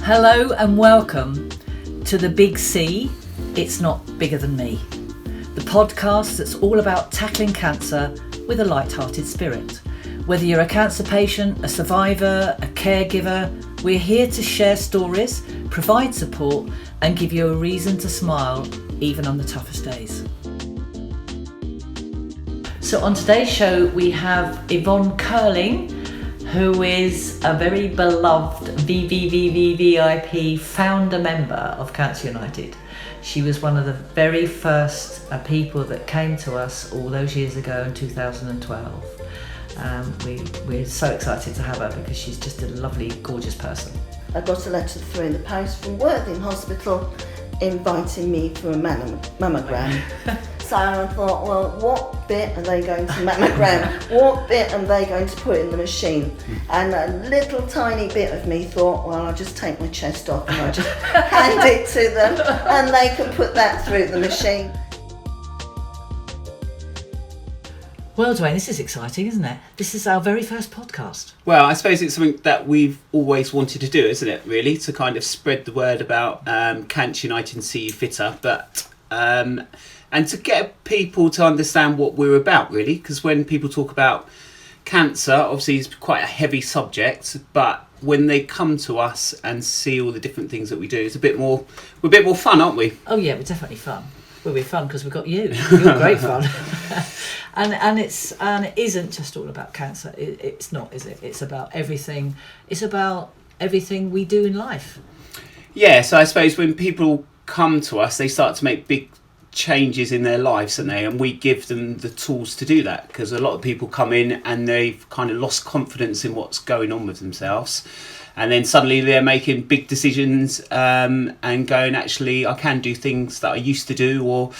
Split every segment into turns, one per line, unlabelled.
Hello and welcome to the Big C, It's Not Bigger Than Me, the podcast that's all about tackling cancer with a light-hearted spirit. Whether you're a cancer patient, a survivor, a caregiver, we're here to share stories, provide support and give you a reason to smile even on the toughest days. So on today's show we have Yvonne Curling, who is a very beloved VIP founder member of Cancer United. She was one of the very first people that came to us all those years ago in 2012. We're so excited to have her because she's just a lovely, gorgeous person.
I got a letter through in the post from Worthing Hospital inviting me for a mammogram. So I thought, well, what bit are they going to mammogram? What bit are they going to put in the machine? And a little tiny bit of me thought, well, I'll just take my chest off and I'll just hand it to them and they can put that through the machine.
Well, Dwayne, this is exciting, isn't it? This is our very first podcast.
Well, I suppose it's something that we've always wanted to do, isn't it, really? To kind of spread the word about Cancer United and see you fitter, but... and to get people to understand what we're about, really, because when people talk about cancer, obviously it's quite a heavy subject, but when they come to us and see all the different things that we do, it's we're a bit more fun, aren't we?
Oh yeah, we're definitely fun. We'll be fun because we've got you. You're great fun. and it isn't just all about cancer. It's not, is it? It's about everything. It's about everything we do in life.
Yeah, so I suppose when people come to us, they start to make big changes in their lives, don't they? And we give them the tools to do that, because a lot of people come in and they've kind of lost confidence in what's going on with themselves, and then suddenly they're making big decisions and going, actually I can do things that I used to do, or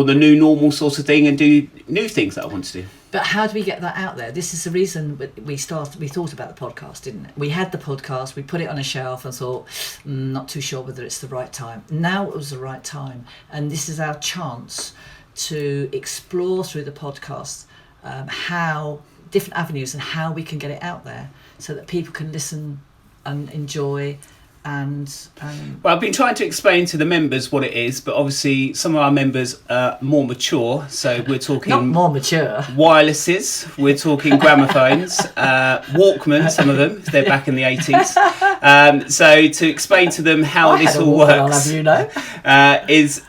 the new normal sort of thing, and do new things that I want to do.
But how do we get that out there? This is the reason we thought about the podcast, didn't it? We had the podcast, we put it on a shelf and thought, not too sure whether it's the right time. Now it was the right time. And this is our chance to explore through the podcast how different avenues and how we can get it out there so that people can listen and enjoy. Well, I've
been trying to explain to the members what it is, but obviously some of our members are more mature, so we're talking
not more mature
wirelesses, we're talking gramophones, Walkman, some of them, they're back in the 80s. So to explain to them how this all works is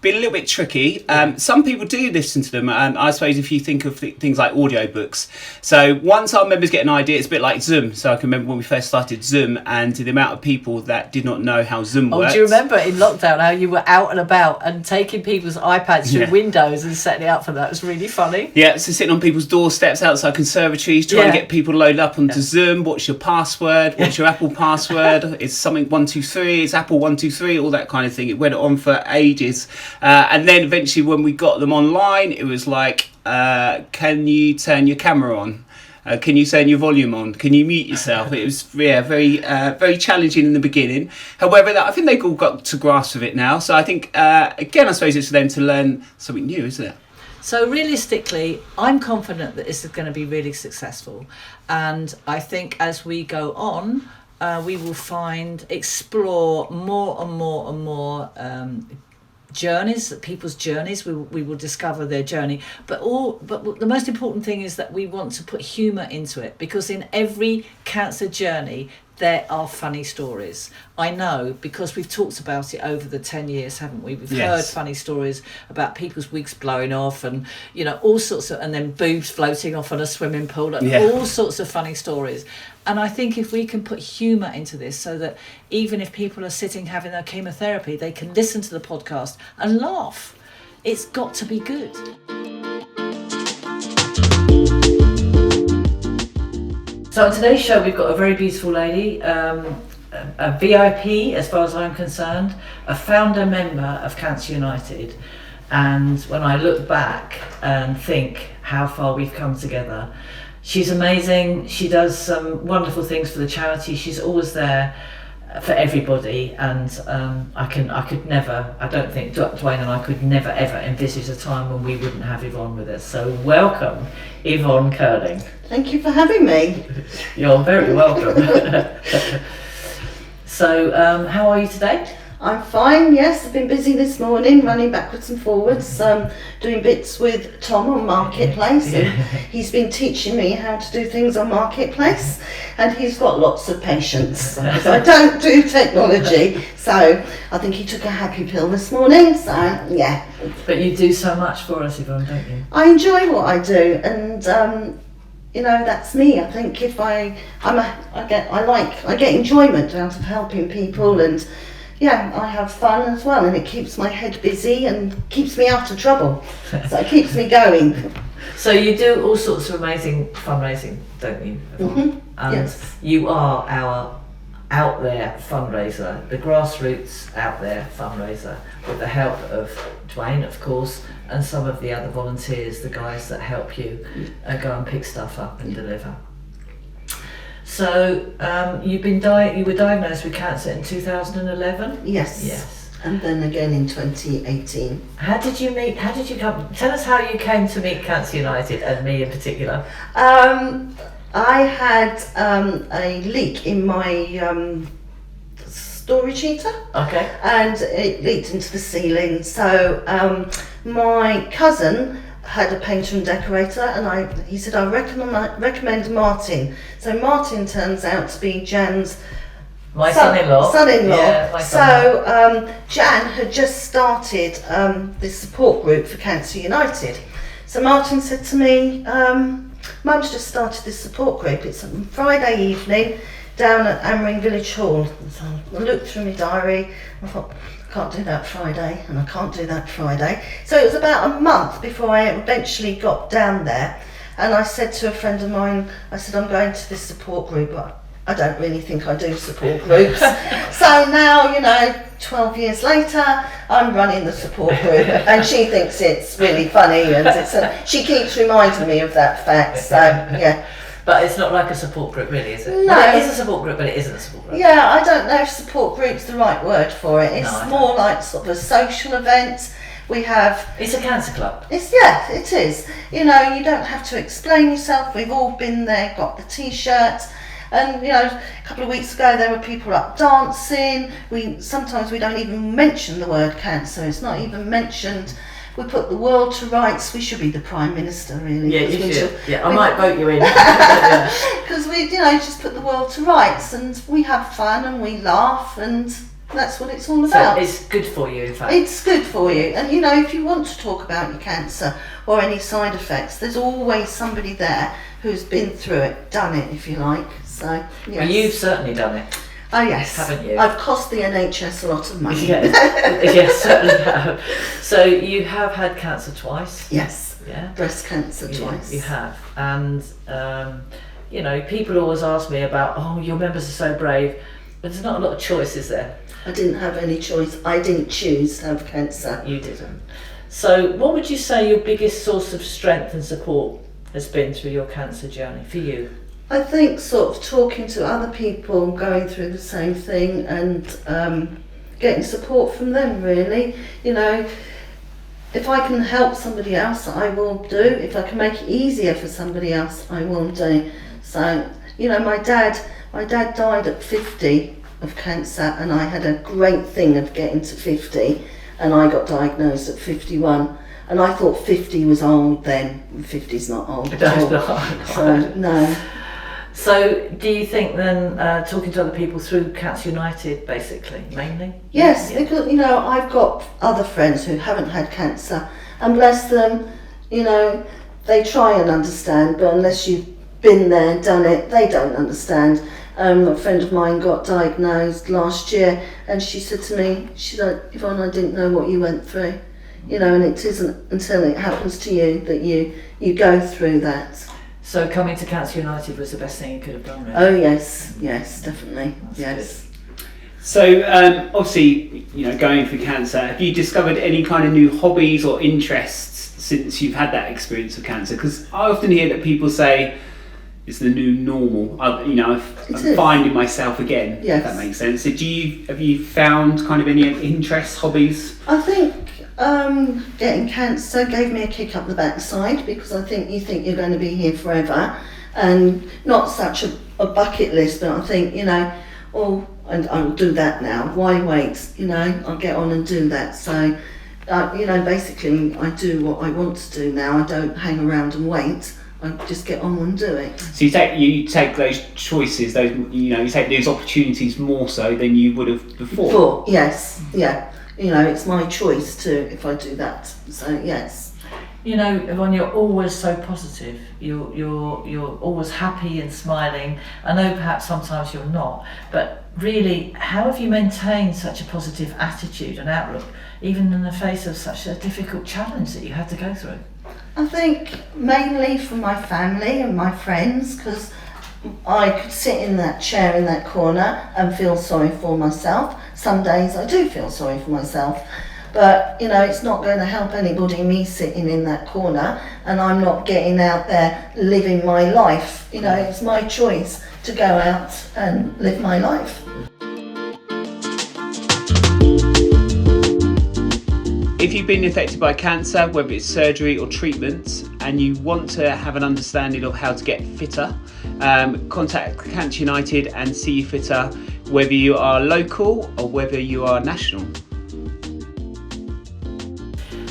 been a little bit tricky. Some people do listen to them, and I suppose if you think of things like audiobooks. So once our members get an idea, it's a bit like Zoom. So I can remember when we first started Zoom and the amount of people that did not know how Zoom worked.
Do you remember in lockdown how you were out and about and taking people's iPads through windows and setting it up for that? It was really funny.
Yeah, so sitting on people's doorsteps outside conservatories, trying to get people loaded up onto Zoom. What's your password? What's your Apple password? It's something 123, it's Apple 123, all that kind of thing. It went on for ages. And then eventually when we got them online, it was like, can you turn your camera on? Can you turn your volume on? Can you mute yourself? It was very challenging in the beginning. However, I think they've all got to grasp of it now. So I think, again, I suppose it's for them to learn something new, isn't it?
So realistically, I'm confident that this is going to be really successful. And I think as we go on, we will explore more and more journeys, people's journeys. We will discover their journey, but the most important thing is that we want to put humour into it, because in every cancer journey there are funny stories. I know, because we've talked about it over the 10 years, haven't we? We've heard funny stories about people's wigs blowing off and, all sorts of, and then boobs floating off on a swimming pool, and all sorts of funny stories. And I think if we can put humour into this, so that even if people are sitting having their chemotherapy, they can listen to the podcast and laugh. It's got to be good. So on today's show, we've got a very beautiful lady, a VIP as far as I'm concerned, a founder member of Cancer United. And when I look back and think how far we've come together, she's amazing. She does some wonderful things for the charity. She's always there for everybody, and I don't think Dwayne and I could never ever envisage a time when we wouldn't have Yvonne with us. So welcome, Yvonne Curling.
Thank you for having me.
You're very welcome. So, how are you today?
I'm fine, yes. I've been busy this morning, running backwards and forwards, doing bits with Tom on Marketplace. And he's been teaching me how to do things on Marketplace, and he's got lots of patience because I don't do technology. So I think he took a happy pill this morning. So yeah.
But you do so much for us, Yvonne, don't you?
I enjoy what I do, and that's me. I think if I get enjoyment out of helping people, and yeah, I have fun as well, and it keeps my head busy and keeps me out of trouble. So it keeps me going.
So you do all sorts of amazing fundraising, don't you, Yvonne? And
yes.
You are our out there fundraiser, the grassroots out there fundraiser, with the help of Dwayne, of course, and some of the other volunteers, the guys that help you go and pick stuff up and deliver. So you were diagnosed with cancer in 2011?
Yes.
Yes.
And then again in 2018.
How did you come? Tell us how you came to meet Cancer United, and me in particular.
I had a leak in my storage heater.
Okay.
And it leaked into the ceiling. So my cousin had a painter and decorator, and he said, I recommend Martin. So Martin turns out to be Jan's
son-in-law.
Yeah,
my
so Jan had just started this support group for Cancer United. So Martin said to me, Mum's just started this support group. It's on Friday evening down at Amring Village Hall. So I looked through my diary. I thought, I can't do that Friday, and I can't do that Friday. So it was about a month before I eventually got down there. And I said to a friend of mine, I said, I'm going to this support group, but I don't really think I do support groups. So now, 12 years later, I'm running the support group, and she thinks it's really funny, and she keeps reminding me of that fact. So yeah.
But it's not like a support group, really, is it?
No.
Well, it is a support group, but it isn't a support group.
Yeah, I don't know if support group's the right word for it. It's more like sort of a social event. We have...
It's a cancer club.
It is. You don't have to explain yourself. We've all been there, got the T-shirt. And, a couple of weeks ago there were people up dancing. Sometimes we don't even mention the word cancer. It's not even mentioned. We put the world to rights. We should be the Prime Minister, really.
Yeah, you should. Yeah, I might vote you in.
Because we, just put the world to rights, and we have fun and we laugh, and that's what it's all about.
So it's good for you, in fact.
It's good for you. And, if you want to talk about your cancer or any side effects, there's always somebody there who's been through it, done it, if you like. So, yes.
Well, you've certainly done it.
Oh yes,
haven't you?
I've cost the NHS a lot of money.
Yes, certainly have. So you have had cancer twice.
Yes.
Yeah.
Breast cancer twice.
You have, and people always ask me about, oh, your members are so brave, but there's not a lot of choice, is there?
I didn't have any choice. I didn't choose to have cancer.
You didn't. So, what would you say your biggest source of strength and support has been through your cancer journey for you?
I think sort of talking to other people going through the same thing, and getting support from them, really. If I can help somebody else, I will do. If I can make it easier for somebody else, I will do. So, my dad died at 50 of cancer, and I had a great thing of getting to 50, and I got diagnosed at 51. And I thought 50 was old then. 50's not old at all. So, no.
So, do you think then talking to other people through Cancer United, basically, mainly?
Yes, because I've got other friends who haven't had cancer, and bless them, they try and understand, but unless you've been there, done it, they don't understand. A friend of mine got diagnosed last year, and she said to me, she said, Yvonne, I didn't know what you went through, and it isn't until it happens to you that you go through that.
So coming to Cancer United was the best thing you could have done, really?
Oh yes, definitely.
That's
yes.
Good.
So obviously, going through cancer, have you discovered any kind of new hobbies or interests since you've had that experience of cancer? Because I often hear that people say it's the new normal. I'm finding myself again.
Yes.
If that makes sense. So have you found kind of any interests, hobbies?
I think getting cancer gave me a kick up the backside, because I think you think you're going to be here forever, and not such a bucket list, but I think oh, and I'll do that now. Why wait? You know, I'll get on and do that. So, you know, basically, I do what I want to do now. I don't hang around and wait. I just get on and do it.
So you take those choices, those you take those opportunities more so than you would have before.
Yes, yeah. You know, it's my choice to if I do that. So yes.
You know, Yvonne, you're always so positive. You're always happy and smiling. I know perhaps sometimes you're not, but really, how have you maintained such a positive attitude and outlook, even in the face of such a difficult challenge that you had to go through?
I think mainly for my family and my friends, because I could sit in that chair in that corner and feel sorry for myself. Some days I do feel sorry for myself, but you know, it's not going to help anybody, me sitting in that corner and I'm not getting out there living my life. You know, it's my choice to go out and live my life.
If you've been affected by cancer, whether it's surgery or treatment, and you want to have an understanding of how to get fitter, contact Cancer United and see you fitter, whether you are local or whether you are national.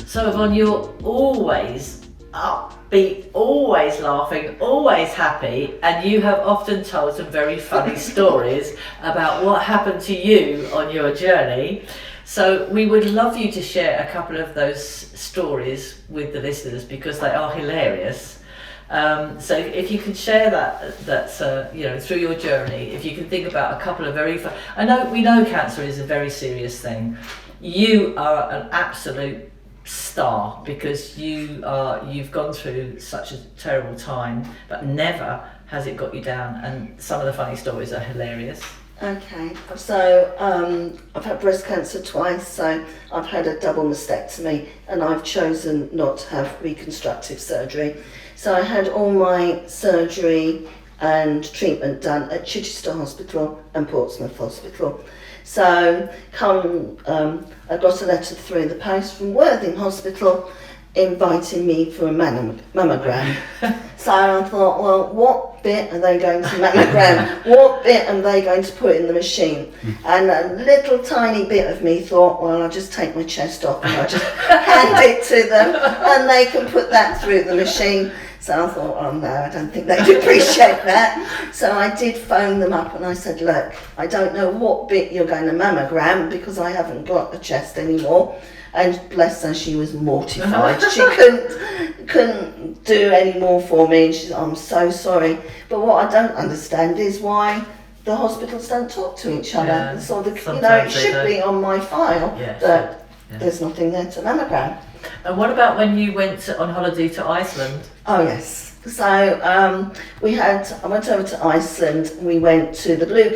So Yvonne, you're always upbeat, always laughing, always happy, and you have often told some very funny stories about what happened to you on your journey. So we would love you to share a couple of those stories with the listeners because they are hilarious. So if you can share that's through your journey, if you can think about a couple of very fun. We know cancer is a very serious thing. You are an absolute star because you've gone through such a terrible time, but never has it got you down. And some of the funny stories are hilarious.
Okay, so I've had breast cancer twice, so I've had a double mastectomy and I've chosen not to have reconstructive surgery. So I had all my surgery and treatment done at Chichester Hospital and Portsmouth Hospital. So I got a letter through the post from Worthing Hospital inviting me for a mammogram. So I thought, well, what bit are they going to mammogram? What bit are they going to put in the machine? And a little tiny bit of me thought, well, I'll just take my chest off and I'll just hand it to them and they can put that through the machine. So I thought, oh no, I don't think they'd appreciate that. So I did phone them up and I said, look, I don't know what bit you're going to mammogram because I haven't got a chest anymore. And bless her, she was mortified. She couldn't do any more for me. And she said, I'm so sorry. But what I don't understand is why the hospitals don't talk to each other.
Yeah,
so it should be on my file that there's nothing there to mammogram.
And what about when you went on holiday to Iceland?
Oh yes. So I went over to Iceland. We went to the Blue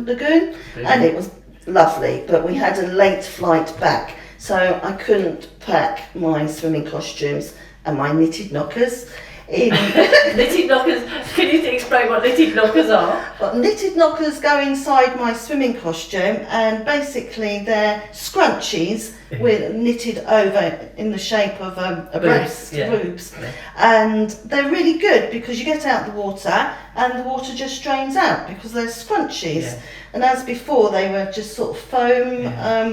Lagoon, and it was lovely. But we had a late flight back. So I couldn't pack my swimming costumes and my knitted knockers in.
Knitted knockers, can you explain what knitted knockers are?
Well, knitted knockers go inside my swimming costume and basically they're scrunchies with knitted over in the shape of a breast, boobs. Yeah. And they're really good because you get out the water and the water just drains out because they're scrunchies. Yeah. And as before, they were just sort of foam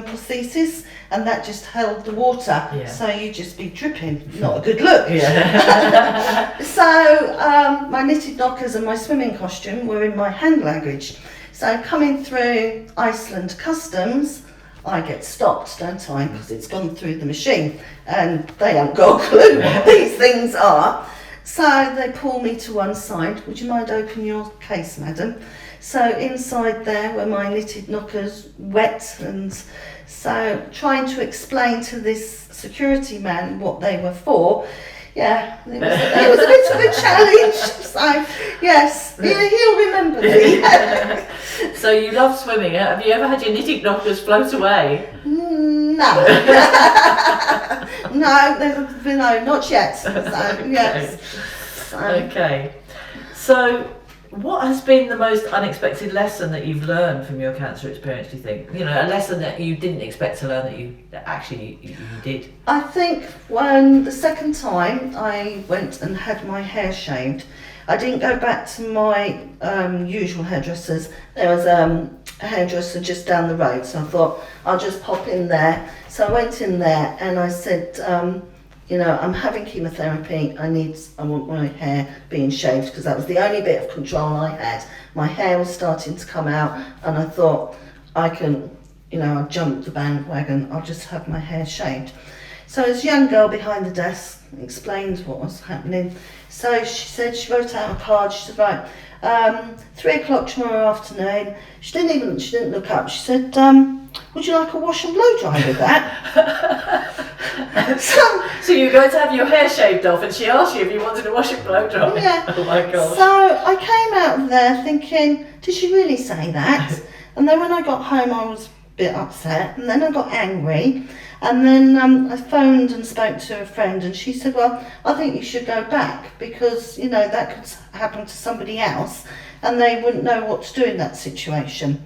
prosthesis, and that just held the water. Yeah. So you'd just be dripping. Not a good look. Yeah. So my knitted knockers and my swimming costume were in my hand luggage. So coming through Iceland customs, I get stopped, don't I? Because it's gone through the machine, and they haven't got a clue what these things are. So they pull me to one side. Would you mind opening your case, madam? So inside there were my knitted knockers, wet, and so trying to explain to this security man what they were for. Yeah, it was a bit of a challenge. So yes, he'll remember me.
So you love swimming. Have you ever had your knitted knockers float away?
No. No, not yet. So, yes.
Okay. So what has been the most unexpected lesson that you've learned from your cancer experience, do you think? You know, a lesson that you didn't expect to learn that actually you did.
I think when the second time I went and had my hair shaved, I didn't go back to my usual hairdressers. There was a hairdresser just down the road, so I thought I'll just pop in there. So I went in there and I said, you know, I'm having chemotherapy, I want my hair being shaved, because that was the only bit of control I had. My hair was starting to come out and I thought I can, you know, I jumped the bandwagon, I'll just have my hair shaved. So this young girl behind the desk explained what was happening. So she said, she wrote out a card, she said, right, 3 o'clock tomorrow afternoon. She didn't look up, she said, would you like a wash and blow dry with that?
So you were going to have your hair shaved off and she asked you if you wanted a wash and blow dry?
Yeah.
Oh my God.
So I came out of there thinking, did she really say that? And then when I got home I was a bit upset, and then I got angry, and then I phoned and spoke to a friend, and she said, well, I think you should go back, because, you know, that could happen to somebody else and they wouldn't know what to do in that situation.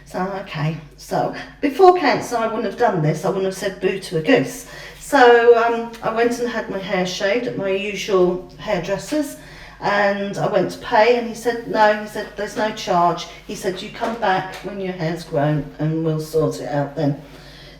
So, okay. So before cancer I wouldn't have done this, I wouldn't have said boo to a goose. So I went and had my hair shaved at my usual hairdressers, and I went to pay, and he said, no, he said, there's no charge. He said, you come back when your hair's grown and we'll sort it out then.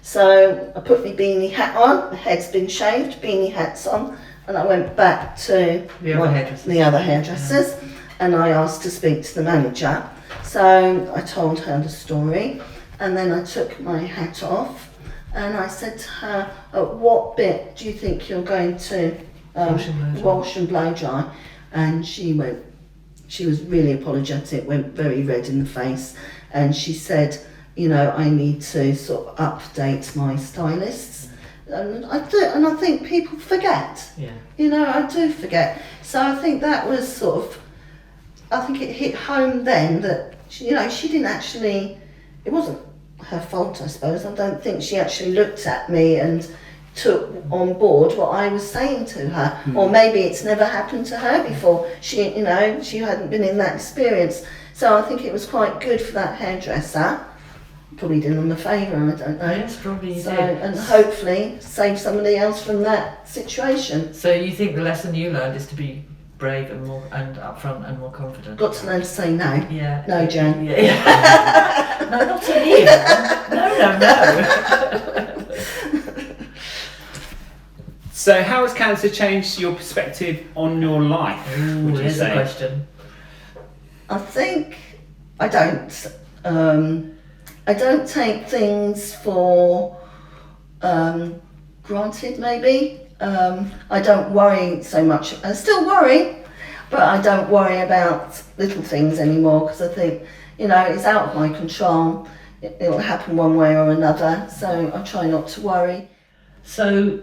So I put my beanie hat on, the head's been shaved, beanie hat's on, and I went back to
the other hairdressers,
and I asked to speak to the manager. So I told her the story, and then I took my hat off, and I said to her, at what bit do you think you're going to wash and blow dry? And she was really apologetic, went very red in the face, and she said, you know, I need to sort of update my stylists. And I do, and I think people forget.
Yeah.
You know, I do forget. So I think that was sort of, I think it hit home then that, you know, she didn't actually, it wasn't her fault, I suppose. I don't think she actually looked at me and took on board what I was saying to her. Or maybe it's never happened to her before. She, you know, she hadn't been in that experience. So I think it was quite good for that hairdresser. Probably did them a favour, I don't know.
Yes, probably you did.
And hopefully save somebody else from that situation.
So you think the lesson you learned is to be brave and more and upfront and more confident?
Got to learn to say no.
Yeah.
No, Jan.
Yeah. No, not to me. No.
So how has cancer changed your perspective on your life, would you
Here's
say?
a question.
I think I don't take things for granted, maybe. I don't worry so much. I still worry, but I don't worry about little things anymore, because I think, you know, it's out of my control. It'll happen one way or another, so I try not to worry.
So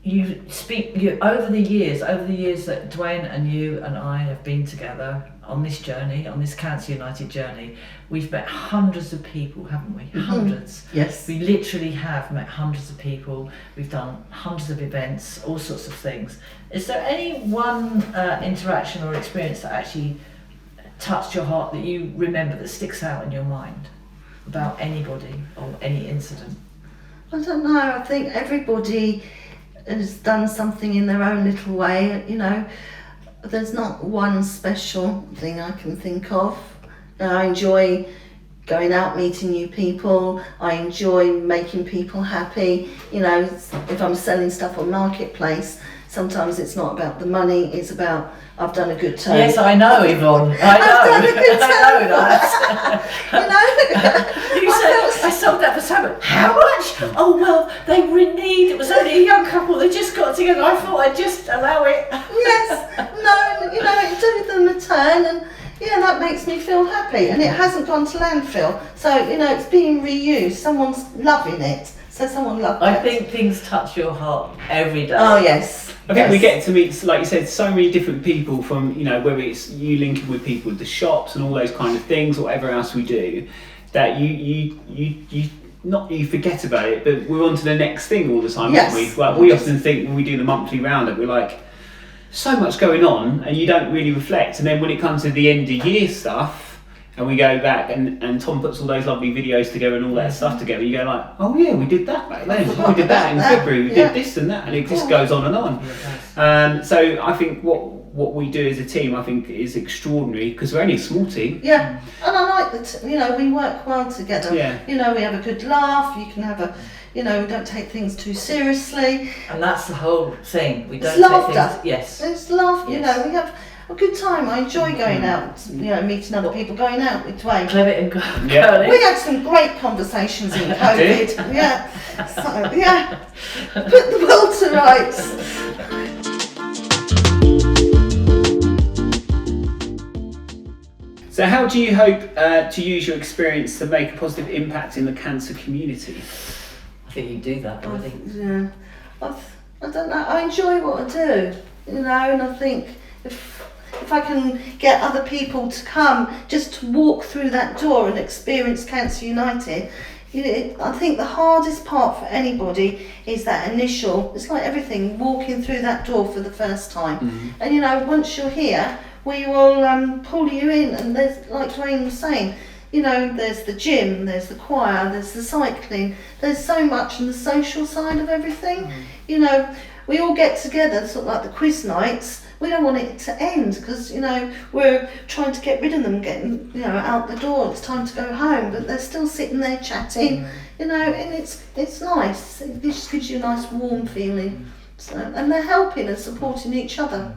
you over the years that Dwayne and you and I have been together on this journey, on this Cancer United journey, we've met hundreds of people, haven't we? Hundreds.
Yes.
We literally have met hundreds of people. We've done hundreds of events, all sorts of things. Is there any one interaction or experience that actually touched your heart that you remember, that sticks out in your mind about anybody or any incident?
I don't know. I think everybody has done something in their own little way, you know. There's not one special thing I can think of. I enjoy going out, meeting new people. I enjoy making people happy. You know, if I'm selling stuff on Marketplace, sometimes it's not about the money, it's about I've done a good turn.
Yes, I know, Yvonne. I know.
I've done a good turn.
I know that.
You know?
You said, I sold that for so much. How much? Oh, well, they reneged. It was only a young couple. They just got together. I thought I'd just allow it.
Yes. No, you know, it did them a turn, and yeah, that makes me feel happy. And it hasn't gone to landfill. So, you know, it's being reused. Someone's loving it. So someone loved it.
I think things touch your heart every day.
Oh, yes.
I think we get to meet, like you said, so many different people from, you know, whether it's you linking with people at the shops and all those kind of things, or whatever else we do, that you forget about it, but we're on to the next thing all the time,
Yes.
aren't we? Like, we often think when we do the monthly roundup, we're like, so much going on, and you don't really reflect. And then when it comes to the end of year stuff, and we go back, and Tom puts all those lovely videos together and all that stuff together, you go like, oh yeah, we did that back then. We did that in February. We did this and that, and it just goes on and on. So I think what we do as a team, I think, is extraordinary, because we're only a small team.
Yeah, and I like that. We work well together.
Yeah.
We have a good laugh. You can have a. We don't take things too seriously.
And that's the whole thing. We don't
It's laughter.
take things. Yes.
It's laughter.
Yes.
We have a good time. I enjoy going out. Meeting other people, going out with Dwayne.
Clever and
Yeah.
curly.
We had some great conversations in COVID. Yeah. So yeah, put the world to rights.
So how do you hope to use your experience to make a positive impact in the cancer community?
I think you do that already.
Yeah, I don't know. I enjoy what I do, and I think if I can get other people to come, just to walk through that door and experience Cancer United, I think the hardest part for anybody is that initial. It's like everything, walking through that door for the first time, and once you're here, we will pull you in, and there's, like Dwayne was saying, there's the gym, there's the choir, there's the cycling, there's so much, and the social side of everything. We all get together, sort of like the quiz nights. We don't want it to end, because we're trying to get rid of them, getting out the door. It's time to go home, but they're still sitting there chatting, and it's nice. It just gives you a nice warm feeling. So, and they're helping and supporting each other.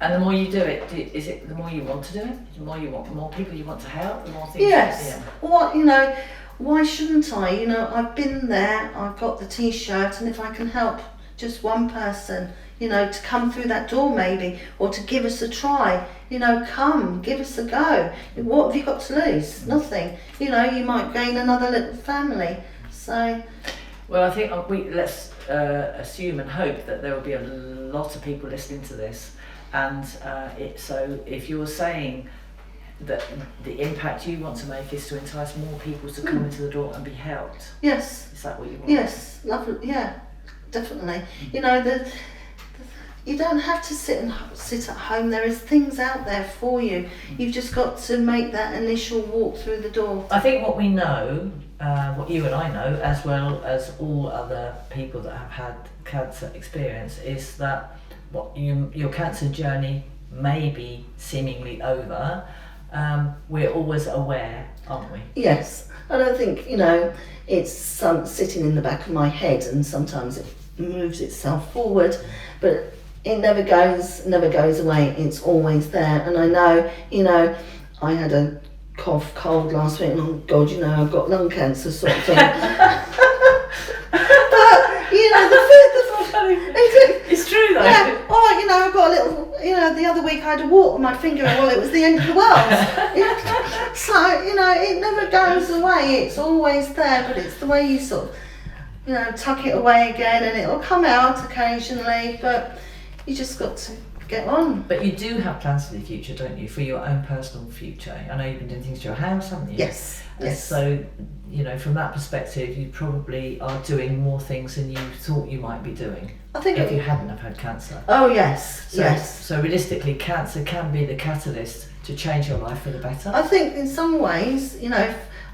And the more you do it, is it the more you want to do it? The more you want, more people you want to help, the more things.
Yes. Why shouldn't I? I've been there. I've got the T-shirt, and if I can help just one person, to come through that door maybe, or to give us a try, come, give us a go. What have you got to lose? Nothing. You might gain another little family. So.
Well, I think let's assume and hope that there will be a lot of people listening to this. And so if you're saying that the impact you want to make is to entice more people to come into the door and be helped.
Yes.
Is that what you want?
Yes, lovely. Yeah, definitely. You don't have to sit at home. There is things out there for you. You've just got to make that initial walk through the door.
I think what we know, what you and I know, as well as all other people that have had cancer experience, is that your cancer journey may be seemingly over. We're always aware, aren't we?
Yes. I don't think, it's sitting in the back of my head, and sometimes it moves itself forward, but it never goes away. It's always there. And I know, I had a cold last week, and oh God, I've got lung cancer sort of thing.
It's true though.
Yeah. I've got a little, the other week I had a wart on my finger, and it was the end of the world. So, it never goes away. It's always there, but it's the way you sort of, tuck it away again, and it'll come out occasionally, but you just got to get on.
But you do have plans for the future, don't you? For your own personal future. I know you've been doing things to your house, haven't you?
Yes. Yes.
So, from that perspective, you probably are doing more things than you thought you might be doing.
I think
if you hadn't have had cancer.
Oh yes.
Yes. So realistically, cancer can be the catalyst to change your life for the better.
I think in some ways,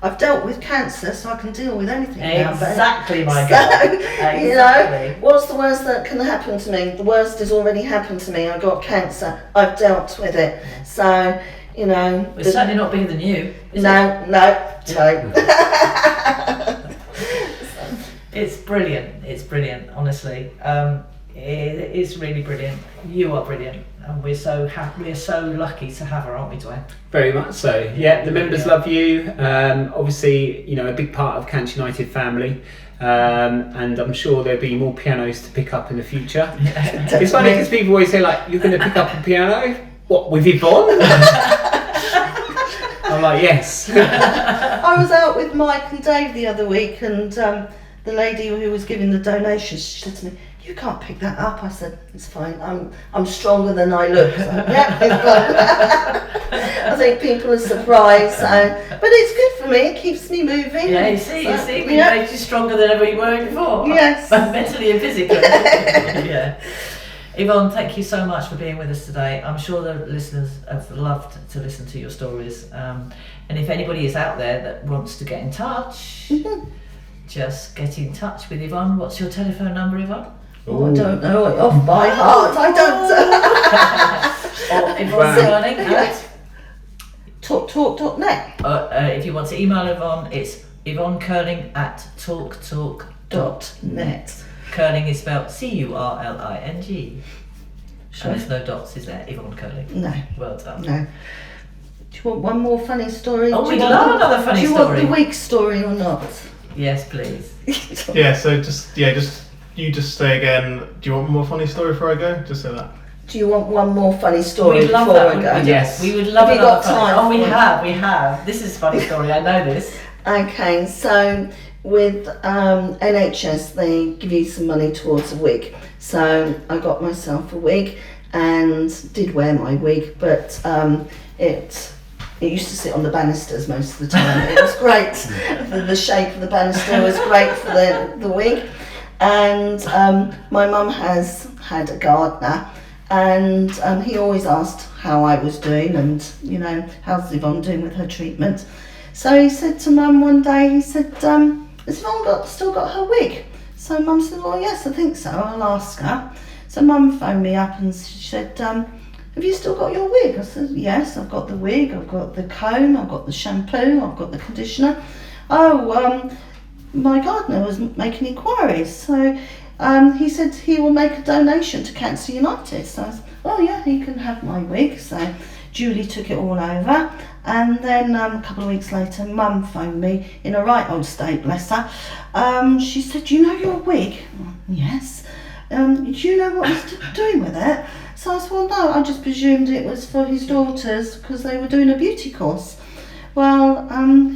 I've dealt with cancer, so I can deal with anything now.
Exactly, my girl. Exactly.
What's the worst that can happen to me? The worst has already happened to me. I got cancer. I've dealt with it. So,
It's certainly not bigger than you.
No.
It's brilliant. It's brilliant, honestly. It is really brilliant. You are brilliant, and we're so happy. We're so lucky to have her, aren't we, Dwayne?
Very much so. Yeah, the members love you. Obviously, a big part of Cancer United family. And I'm sure there'll be more pianos to pick up in the future. It's funny because people always say, like, you're going to pick up a piano? What, with Yvonne? I'm like, yes.
I was out with Mike and Dave the other week, and the lady who was giving the donations, she said to me, "You can't pick that up." I said, "It's fine. I'm stronger than I look." So, yeah, it's fine. I think people are surprised, but it's good for me. It keeps me moving.
Yeah, you see, we made you stronger than ever you were before.
Yes,
mentally and physically. Yeah. Yvonne, thank you so much for being with us today. I'm sure the listeners have loved to listen to your stories. And if anybody is out there that wants to get in touch, just get in touch with Yvonne. What's your telephone number, Yvonne?
Oh, I don't know it off by heart. I don't.
Or Yvonne Curling at
talktalk.net.
if you want to email Yvonne, it's yvonnecurling@talktalk.net. Curling is spelled Curling.
Sure.
And there's no dots, is there? Yvonne Curling.
No.
Well done.
No. Do you want one more funny story?
Oh, we'd love another funny story.
Do you want the week's story or not?
Yes, please.
Yeah, so you just say again, do you want more funny story before I go? Just say that.
Do you want one more funny story
We'd love
before
that.
I go?
Yes.
We would love
Have you
another
got
funny-
time
Oh, we
for it?
have. This is a funny story. I know this.
Okay, so with NHS, they give you some money towards a wig. So I got myself a wig and did wear my wig, but it used to sit on the banisters most of the time. It was great. The shape of the banister was great for the wig. And my mum has had a gardener, and he always asked how I was doing and, how's Yvonne doing with her treatment. So he said to Mum one day, has Yvonne still got her wig? So Mum said, well, yes, I think so, I'll ask her. So Mum phoned me up and she said, have you still got your wig? I said, yes, I've got the wig, I've got the comb, I've got the shampoo, I've got the conditioner. My gardener was making inquiries, so he said he will make a donation to Cancer United. So I said, oh yeah, he can have my wig. So Julie took it all over, and then a couple of weeks later, Mum phoned me in a right old state, bless her. She said, do you know your wig? Yes. Do you know what he's doing with it? So I said, well, no, I just presumed it was for his daughters because they were doing a beauty course. Well,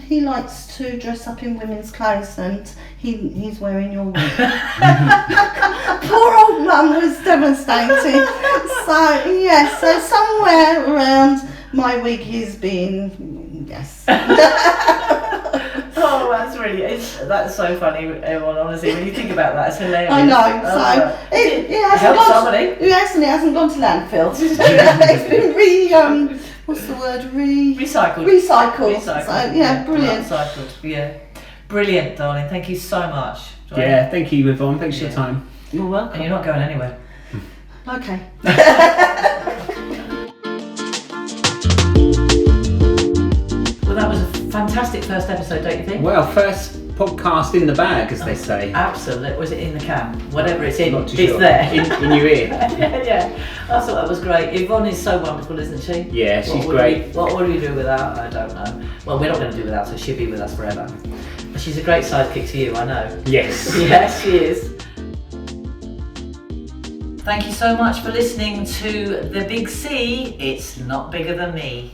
he likes to dress up in women's clothes, and he's wearing your wig. Poor old Mum was devastated. So somewhere around my wig is being, yes.
Oh, that's so funny, everyone, honestly. When you think about that, it's hilarious.
I know, so it hasn't
help
gone
somebody.
Yes, and it hasn't gone to landfill. It's been what's the word?
Recycled.
Recycled. So, yeah, brilliant.
Recycled, yeah. Brilliant, darling. Thank you so much.
Yeah, thank you, Yvonne. Thanks for your time.
You're welcome.
And you're not going anywhere.
Okay.
Well, that was a fantastic first episode, don't you think?
Well, first podcast in the bag, as they say.
Absolutely. Was it in the can? Whatever it's in,
Not too
it's
sure.
there.
In your ear.
yeah. I thought that was great. Yvonne is so wonderful, isn't she?
Yeah, she's
would
great.
What would we do without? I don't know. Well, we're not going to do without her. She'll be with us forever. But she's a great sidekick to you, I know.
Yes.
Yes, she is. Thank you so much for listening to The Big C. It's not bigger than me.